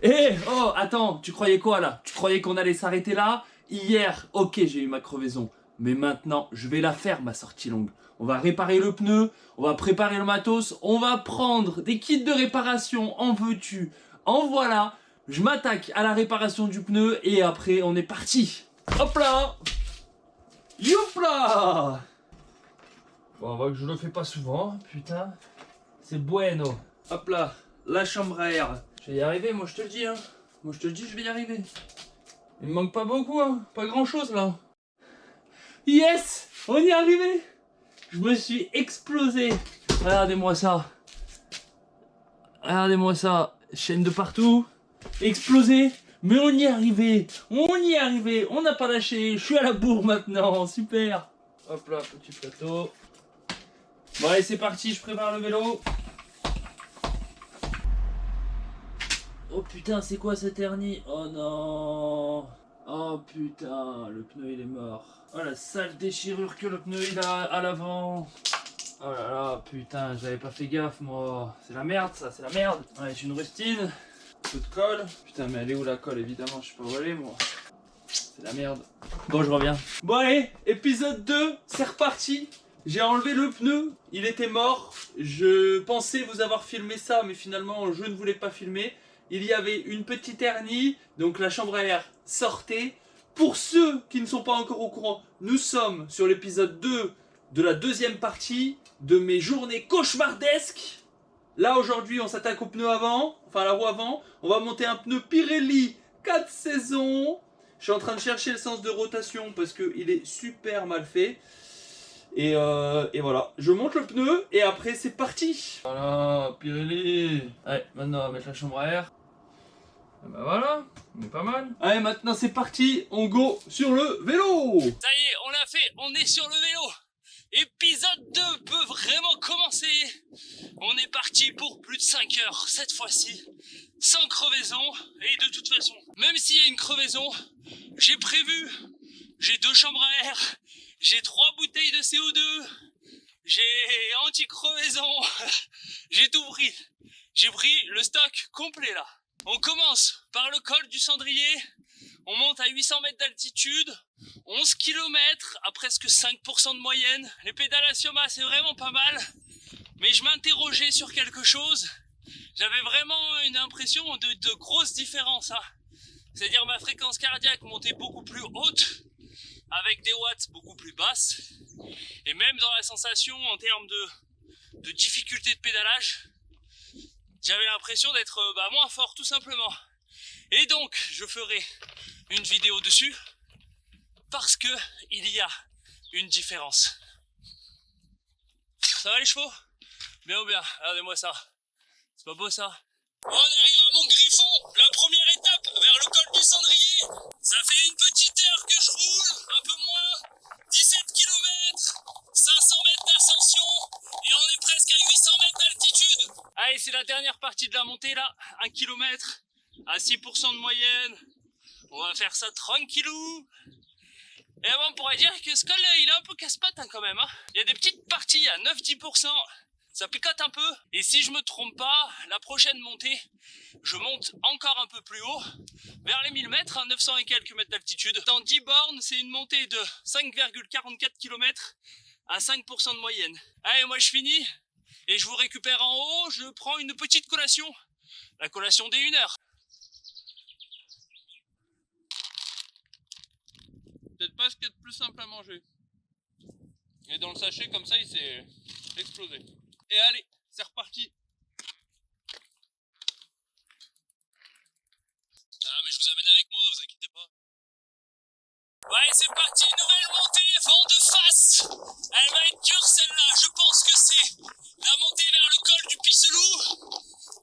Eh, oh, attends, tu croyais quoi là? Tu croyais qu'on allait s'arrêter là? Hier, ok, j'ai eu ma crevaison. Mais maintenant, je vais la faire, ma sortie longue. On va réparer le pneu, on va préparer le matos, on va prendre des kits de réparation, en veux-tu, en voilà. Je m'attaque à la réparation du pneu et après, on est parti. Hop là! Youpla! Bon, on voit que je le fais pas souvent, putain. C'est bueno. Hop là, la chambre à air. Je vais y arriver, moi je te le dis, hein. Moi je te le dis, je vais y arriver. Il me manque pas beaucoup, hein. Pas grand chose là. Yes! On y est arrivé! Je me suis explosé. Regardez-moi ça. Regardez-moi ça. Chaîne de partout. Explosé. Mais on y est arrivé. On y est arrivé. On n'a pas lâché. Je suis à la bourre maintenant. Super. Hop là, petit plateau. Bon allez, c'est parti. Je prépare le vélo. Oh putain, c'est quoi cette hernie? Oh non. Oh putain, le pneu il est mort. Oh la sale déchirure que le pneu il a à l'avant. Oh là là, putain, j'avais pas fait gaffe moi. C'est la merde ça, c'est la merde. Ouais, j'ai une rustine, un peu de colle. Putain, mais elle est où la colle? Évidemment, je sais pas où elle est moi. C'est la merde. Bon, je reviens. Bon allez, épisode 2, c'est reparti. J'ai enlevé le pneu, il était mort. Je pensais vous avoir filmé ça, mais finalement je ne voulais pas filmer. Il y avait une petite hernie, donc la chambre à air sortait. Pour ceux qui ne sont pas encore au courant, nous sommes sur l'épisode 2 de la deuxième partie de mes journées cauchemardesques. Là aujourd'hui on s'attaque au pneu avant, enfin à la roue avant. On va monter un pneu Pirelli 4 saisons. Je suis en train de chercher le sens de rotation parce qu'il est super mal fait. Et voilà, je monte le pneu et après c'est parti. Voilà, Pirelli. Allez, maintenant on va mettre la chambre à air. Et bah voilà, on est pas mal. Allez, maintenant c'est parti, on go sur le vélo. Ça y est, on l'a fait, on est sur le vélo. Épisode 2 peut vraiment commencer. On est parti pour plus de 5 heures, cette fois-ci, sans crevaison. Et de toute façon, même s'il y a une crevaison, j'ai prévu, j'ai 2 chambres à air, j'ai 3 bouteilles de CO2, j'ai anti-crevaison, j'ai tout pris. J'ai pris le stock complet là. On commence par le col du Cendrier, on monte à 800 mètres d'altitude, 11 km à presque 5% de moyenne. Les pédales à Sioma, c'est vraiment pas mal, mais je m'interrogeais sur quelque chose. J'avais vraiment une impression de grosses différences, hein. C'est-à-dire ma fréquence cardiaque montait beaucoup plus haute, avec des watts beaucoup plus basses, et même dans la sensation en termes de difficulté de pédalage, j'avais l'impression d'être moins fort tout simplement. Et donc je ferai une vidéo dessus parce que il y a une différence. Ça va les chevaux? Bien ou bien? Regardez-moi ça. C'est pas beau ça? On arrive à Montgriffon, la première étape vers le col du Cendrier. Ça fait une petite heure que je roule, un peu moins, 17 km, 500 mètres d'ascension et on est presque à 800 mètres d'altitude. Allez, c'est la dernière partie de la montée là, 1 km à 6% de moyenne. On va faire ça tranquillou. Et bon, on pourrait dire que ce col il est un peu casse-pattes hein, quand même. Hein. Il y a des petites parties à 9-10%. Ça picote un peu. Et si je me trompe pas, la prochaine montée, je monte encore un peu plus haut, vers les 1000 mètres, hein, 900 et quelques mètres d'altitude. Dans 10 bornes, c'est une montée de 5,44 km à 5% de moyenne. Allez, moi je finis et je vous récupère en haut. Je prends une petite collation. La collation des 1 heure. Peut-être pas ce qu'il y a de plus simple à manger. Et dans le sachet, comme ça, il s'est explosé. Et allez, c'est reparti. Ah, mais je vous amène avec moi, vous inquiétez pas. Ouais, c'est parti, nouvelle montée, vent de face. Elle va être dure celle-là, je pense que c'est la montée vers le col du Pisselou.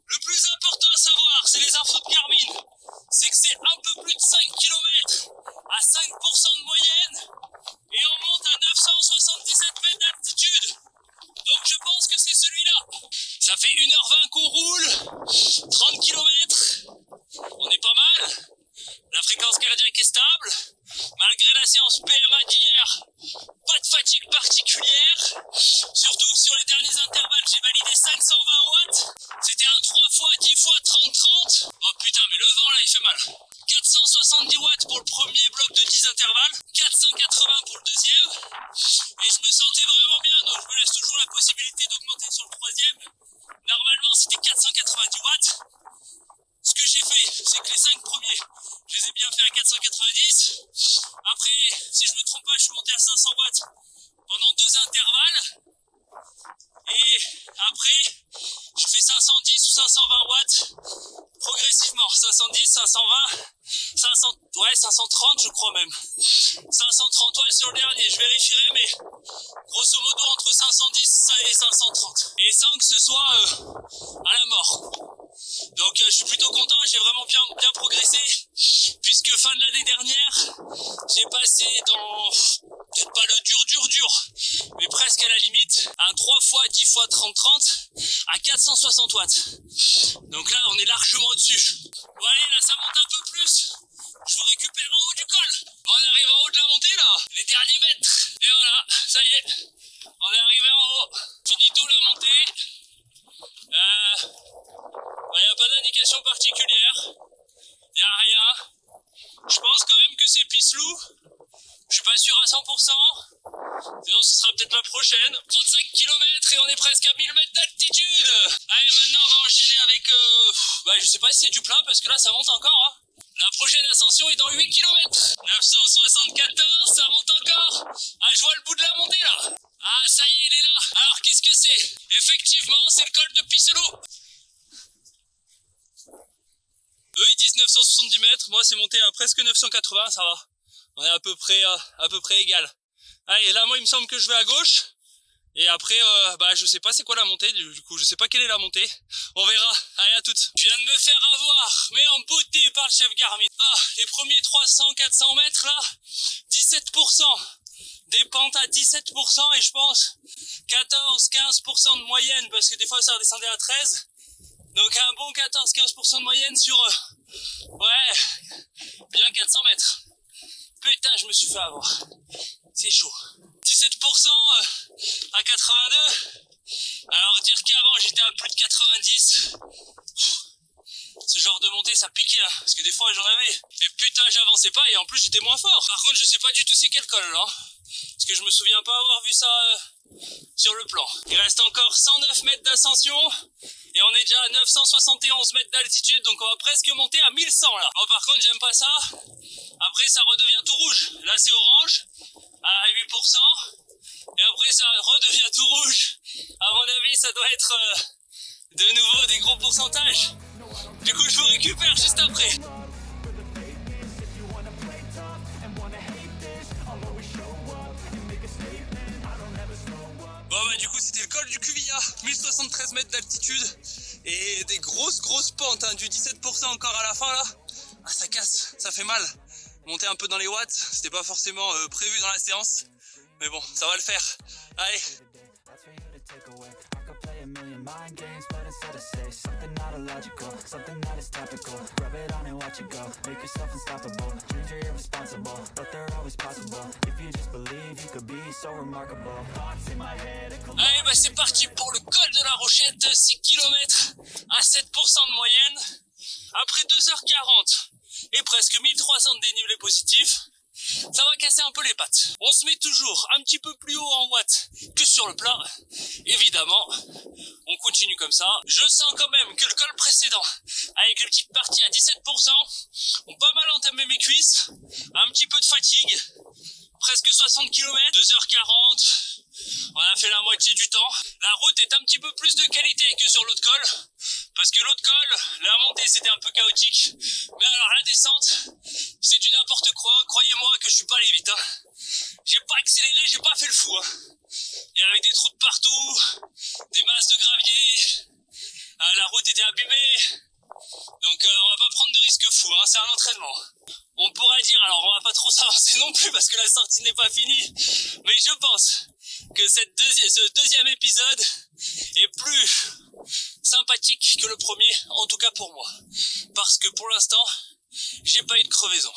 Le plus important à savoir, c'est les infos de Garmin. C'est que c'est un peu plus de 5 km à 5% de moyenne. Et on monte à 977 mètres d'altitude. Donc je pense que c'est celui-là. Ça fait 1h20 qu'on roule, 30 km. On est pas mal. La fréquence cardiaque est stable. Malgré la séance PMA d'hier, pas de fatigue particulière. Surtout sur les derniers intervalles, j'ai validé 520 watts. C'était un 3 x 10 x 30-30. Oh putain, il fait mal. 470 watts pour le premier bloc de 10 intervalles, 480 pour le deuxième, et je me sentais vraiment bien, donc je me laisse toujours la possibilité d'augmenter sur le troisième. Normalement c'était 490 watts. Ce que j'ai fait, c'est que les 5 premiers, je les ai bien fait à 490. Après, si je me trompe pas, je suis monté à 500 watts pendant 2 intervalles. Et après, je fais 510 ou 520 watts progressivement. 510, 520, 530 je crois même. 530 watts sur le dernier, je vérifierai, mais grosso modo entre 510 et 530. Et sans que ce soit à la mort. Donc je suis plutôt content, j'ai vraiment bien progressé, puisque fin de l'année dernière, j'ai passé dans, peut-être pas le dur, mais presque à la limite, un 3 x 10 x 30-30 à 460 watts. Donc là, on est largement au-dessus. Bon allez, là ça monte un peu plus, je vous récupère en haut du col. On arrive en haut de la montée là, les derniers mètres. Et voilà, ça y est, on est arrivé en haut. Finito la montée. Il n'y a pas d'indication particulière, il n'y a rien. Je pense quand même que c'est Pisselou. Je suis pas sûr à 100%. Sinon ce sera peut-être la prochaine. 35 km et on est presque à 1000 mètres d'altitude. Allez, maintenant on va enchaîner avec... je sais pas si c'est du plat parce que là ça monte encore. Hein. La prochaine ascension est dans 8 km. 974, ça monte encore. Ah, je vois le bout de la montée là. Ah, ça y est, il est là. Alors qu'est-ce que c'est? Effectivement, c'est le col de Pisselou. Eux ils disent 970 mètres, moi c'est monté à presque 980, ça va. On est à peu près égal. Allez, là moi il me semble que je vais à gauche. Et après, je sais pas c'est quoi la montée, du coup je sais pas quelle est la montée. On verra, allez à toutes. Je viens de me faire avoir, mais en beauté par le chef Garmin. Ah, les premiers 300-400 mètres là, 17%. Des pentes à 17% et je pense 14-15% de moyenne, parce que des fois ça redescendait à 13. Donc un bon 14-15% de moyenne sur, bien 400 mètres. Putain, je me suis fait avoir. C'est chaud. 17% à 82. Alors dire qu'avant j'étais à plus de 90. Ce genre de montée ça piquait, hein, parce que des fois j'en avais. Et putain, j'avançais pas et en plus j'étais moins fort. Par contre je sais pas du tout c'est quel col là. Parce que je me souviens pas avoir vu ça sur le plan. Il reste encore 109 mètres d'ascension. Et on est déjà à 971 mètres d'altitude, donc on va presque monter à 1100 là. Bon, par contre j'aime pas ça. Après ça redevient tout rouge. Là c'est orange à 8%. Et après ça redevient tout rouge. À mon avis ça doit être de nouveau des gros pourcentages. Du coup je vous récupère juste après. Bon du coup c'était le col du Cuvilla, 1073 mètres d'altitude et des grosses pentes, hein, du 17% encore à la fin là. Ah ça casse, ça fait mal. Monter un peu dans les watts, c'était pas forcément prévu dans la séance, mais bon ça va le faire. Allez. Allez, c'est parti pour le col de la Rochette, 6 km à 7% de moyenne. Après 2h40 et presque 1300 de dénivelé positif, ça va casser un peu les pattes. On se met toujours un petit peu plus haut en watts que sur le plat. Évidemment, on continue comme ça. Je sens quand même que le col précédent, avec les petites parties à 17%, ont pas mal entamé mes cuisses. Un petit peu de fatigue. Presque 60 km, 2h40. On a fait la moitié du temps. La route est un petit peu plus de qualité que sur l'autre col. Parce que l'autre col, la montée c'était un peu chaotique. Mais alors la descente, c'est du n'importe quoi. Croyez-moi que je suis pas allé vite. Hein. J'ai pas accéléré, j'ai pas fait le fou. Hein. Il y avait des trous de partout, des masses de gravier. La route était abîmée. Donc on va pas prendre de risques fous, hein, c'est un entraînement. On pourrait dire, alors on va pas trop s'avancer non plus parce que la sortie n'est pas finie, mais je pense que ce deuxième épisode est plus sympathique que le premier, en tout cas pour moi. Parce que pour l'instant, j'ai pas eu de crevaison.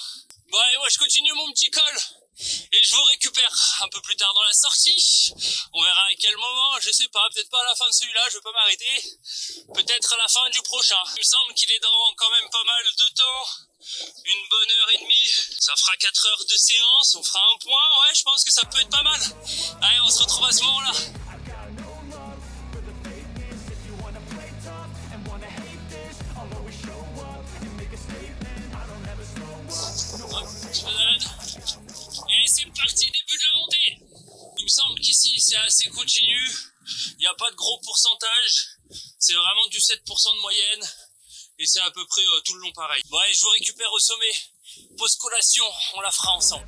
Bon allez, moi je continue mon petit col Et je vous récupère un peu plus tard dans la sortie. On verra à quel moment, je sais pas, peut-être pas à la fin de celui-là, je vais pas m'arrêter. Peut-être à la fin du prochain. Il me semble qu'il est dans quand même pas mal de temps. Une bonne heure et demie. Ça fera 4 heures de séance, on fera un point. Ouais, je pense que ça peut être pas mal. Allez, on se retrouve à ce moment-là. Et c'est parti, début de la montée. Il me semble qu'ici c'est assez continu, il n'y a pas de gros pourcentage, c'est vraiment du 7% de moyenne, et c'est à peu près tout le long pareil. Bon allez, je vous récupère au sommet, pause collation, on la fera ensemble.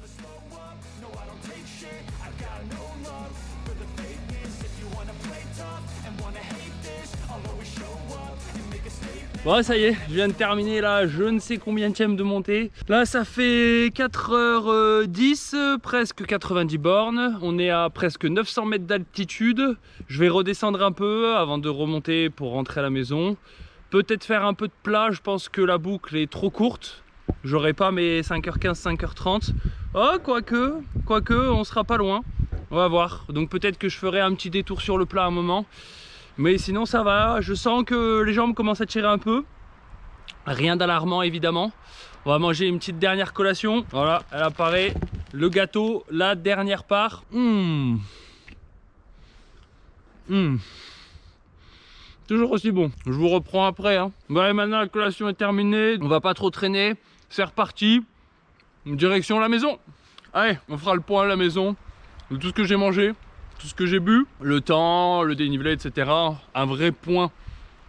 Bon ça y est, je viens de terminer là je ne sais combien de montée. Là ça fait 4h10, presque 90 bornes. On est à presque 900 mètres d'altitude. Je vais redescendre un peu avant de remonter pour rentrer à la maison. Peut-être faire un peu de plat, je pense que la boucle est trop courte. J'aurai pas mes 5h15, 5h30. Oh quoique, on sera pas loin. On va voir. Donc peut-être que je ferai un petit détour sur le plat à un moment. Mais sinon ça va, je sens que les jambes commencent à tirer un peu. Rien d'alarmant évidemment. On va manger une petite dernière collation. Voilà, elle apparaît. Le gâteau, la dernière part. Toujours aussi bon. Je vous reprends après. Hein. Bon, allez, maintenant la collation est terminée. On va pas trop traîner. C'est reparti. Direction la maison. Allez, on fera le point à la maison de tout ce que j'ai mangé. Tout ce que j'ai bu, le temps, le dénivelé, etc. Un vrai point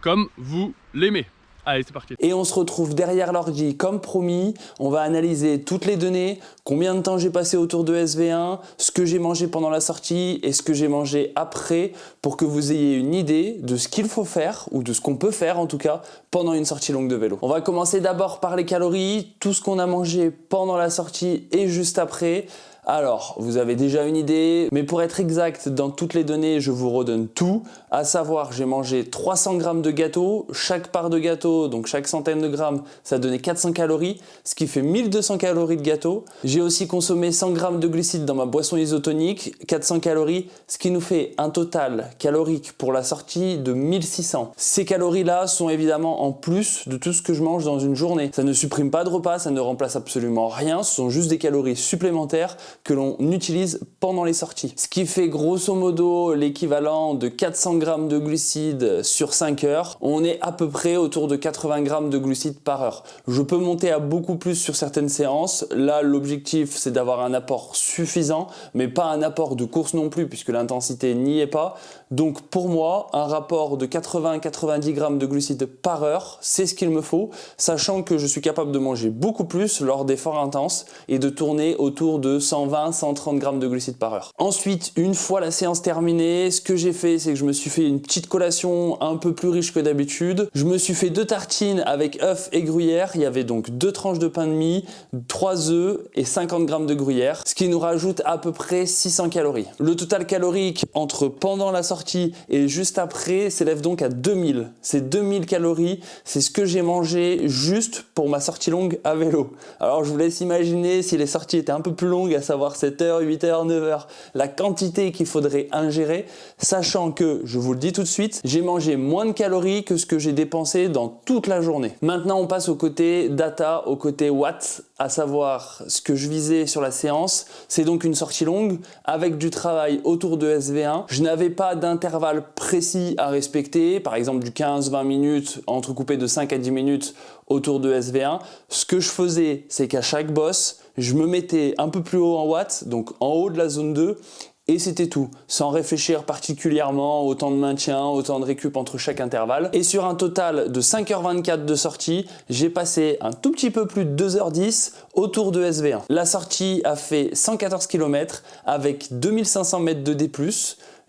comme vous l'aimez. Allez, c'est parti. Et on se retrouve derrière l'ordi comme promis. On va analyser toutes les données, combien de temps j'ai passé autour de SV1, ce que j'ai mangé pendant la sortie et ce que j'ai mangé après pour que vous ayez une idée de ce qu'il faut faire ou de ce qu'on peut faire en tout cas pendant une sortie longue de vélo. On va commencer d'abord par les calories, tout ce qu'on a mangé pendant la sortie et juste après. Alors, vous avez déjà une idée, mais pour être exact, dans toutes les données, je vous redonne tout. À savoir, j'ai mangé 300 grammes de gâteau. Chaque part de gâteau, donc chaque centaine de grammes, ça donnait 400 calories, ce qui fait 1200 calories de gâteau. J'ai aussi consommé 100 grammes de glucides dans ma boisson isotonique, 400 calories, ce qui nous fait un total calorique pour la sortie de 1600. Ces calories-là sont évidemment en plus de tout ce que je mange dans une journée. Ça ne supprime pas de repas, ça ne remplace absolument rien, ce sont juste des calories supplémentaires que l'on utilise pendant les sorties. Ce qui fait grosso modo l'équivalent de 400 grammes de glucides sur 5 heures. On est à peu près autour de 80 grammes de glucides par heure. Je peux monter à beaucoup plus sur certaines séances. Là, l'objectif, c'est d'avoir un apport suffisant, mais pas un apport de course non plus, puisque l'intensité n'y est pas. Donc pour moi, un rapport de 80-90 grammes de glucides par heure, c'est ce qu'il me faut, sachant que je suis capable de manger beaucoup plus lors d'efforts intenses et de tourner autour de 120-130 grammes de glucides par heure. Ensuite, une fois la séance terminée, ce que j'ai fait, c'est que je me suis fait une petite collation un peu plus riche que d'habitude. Je me suis fait 2 tartines avec œufs et gruyère. Il y avait donc 2 tranches de pain de mie, 3 œufs et 50 grammes de gruyère, ce qui nous rajoute à peu près 600 calories. Le total calorique entre pendant la sortie et juste après s'élève donc à 2000. C'est 2000 calories, c'est ce que j'ai mangé juste pour ma sortie longue à vélo. Alors je vous laisse imaginer si les sorties étaient un peu plus longues, à savoir 7h, 8h, 9h, la quantité qu'il faudrait ingérer, sachant que, je vous le dis tout de suite, j'ai mangé moins de calories que ce que j'ai dépensé dans toute la journée. Maintenant on passe au côté data, au côté watts, à savoir ce que je visais sur la séance. C'est donc une sortie longue avec du travail autour de SV1. Je n'avais pas d'intervalle précis à respecter, par exemple du 15-20 minutes entrecoupé de 5 à 10 minutes autour de SV1. Ce que je faisais, c'est qu'à chaque bosse, je me mettais un peu plus haut en watts, donc en haut de la zone 2, et c'était tout, sans réfléchir particulièrement au temps de maintien, au temps de récup entre chaque intervalle. Et sur un total de 5h24 de sortie, j'ai passé un tout petit peu plus de 2h10 autour de SV1. La sortie a fait 114 km avec 2500 mètres de D+.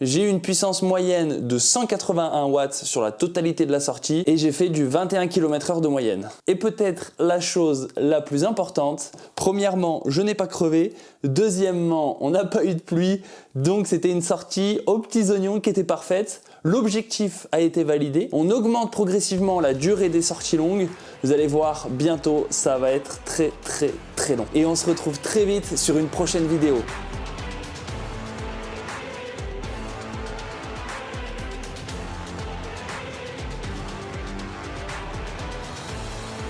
J'ai eu une puissance moyenne de 181 watts sur la totalité de la sortie et j'ai fait du 21 km/h de moyenne. Et peut-être la chose la plus importante, premièrement, je n'ai pas crevé, deuxièmement, on n'a pas eu de pluie, donc c'était une sortie aux petits oignons qui était parfaite. L'objectif a été validé. On augmente progressivement la durée des sorties longues. Vous allez voir, bientôt, ça va être très long. Et on se retrouve très vite sur une prochaine vidéo.